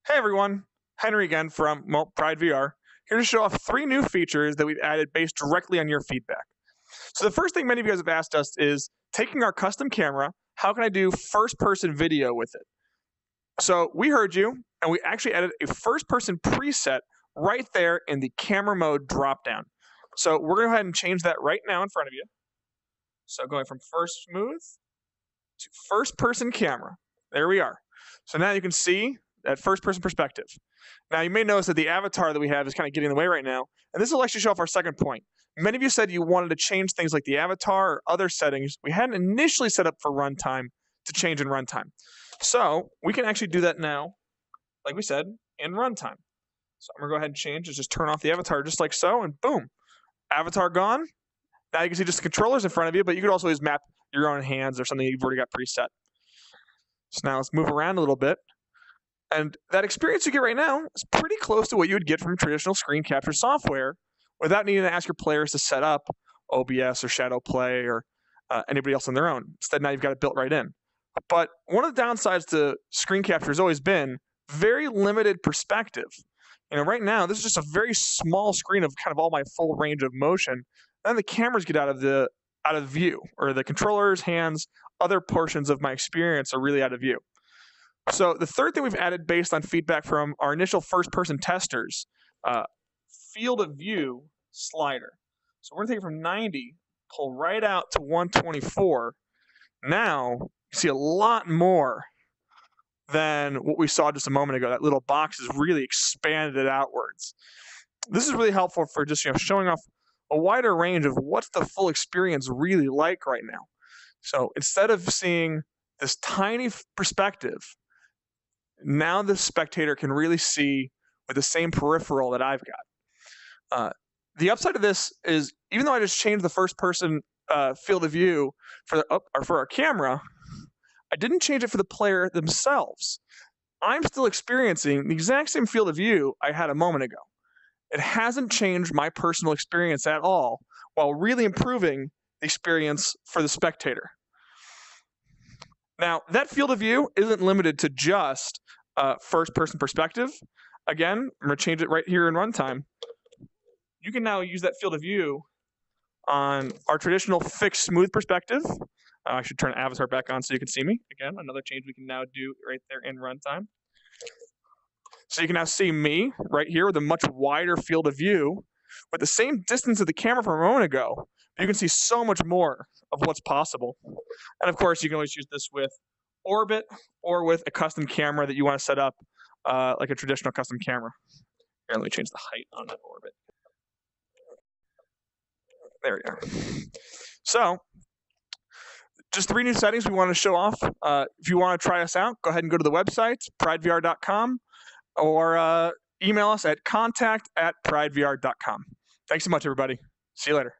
Hey everyone, Henry again from PrydeVR, here to show off 3 new features that we've added based directly on your feedback. So the first thing many of you guys have asked us is, taking our custom camera, how can I do first-person video with it? So we heard you, and we actually added a first-person preset right there in the camera mode dropdown. So we're going to go ahead and change that right now in front of you. So going from first smooth to first-person camera. There we are. So now you can see that first-person perspective. Now, you may notice that the avatar that we have is kind of getting in the way right now, and this will actually show off our second point. Many of you said you wanted to change things like the avatar or other settings we hadn't initially set up for runtime to change in runtime. So we can actually do that now, like we said, in runtime. So I'm going to go ahead and change it. Just turn off the avatar just like so, and boom, avatar gone. Now you can see just the controllers in front of you, but you could also use map your own hands or something you've already got preset. So now let's move around a little bit. And that experience you get right now is pretty close to what you would get from traditional screen capture software without needing to ask your players to set up OBS or Shadow Play or anybody else on their own. Instead, now you've got it built right in. But one of the downsides to screen capture has always been very limited perspective. Right now, this is just a very small screen of kind of all my full range of motion. Then the cameras get out of view, or the controllers, hands, other portions of my experience are really out of view. So the third thing we've added based on feedback from our initial first-person testers, field of view slider. So we're going to take it from 90, pull right out to 124. Now you see a lot more than what we saw just a moment ago. That little box has really expanded it outwards. This is really helpful for just showing off a wider range of what's the full experience really like right now. So instead of seeing this tiny perspective, now the spectator can really see with the same peripheral that I've got. The upside of this is, even though I just changed the first-person field of view for our camera, I didn't change it for the player themselves. I'm still experiencing the exact same field of view I had a moment ago. It hasn't changed my personal experience at all, while really improving the experience for the spectator. Now, that field of view isn't limited to just first-person perspective. Again, I'm going to change it right here in runtime. You can now use that field of view on our traditional fixed smooth perspective. I should turn avatar back on so you can see me. Again, another change we can now do right there in runtime. So you can now see me right here with a much wider field of view with the same distance of the camera from a moment ago. You can see so much more of what's possible. And of course, you can always use this with Orbit or with a custom camera that you want to set up, like a traditional custom camera. Here, let me change the height on that Orbit. There we go. So, just 3 new settings we want to show off. If you want to try us out, go ahead and go to the website, PrydeVR.com, or email us at contact@PrydeVR.com. Thanks so much, everybody. See you later.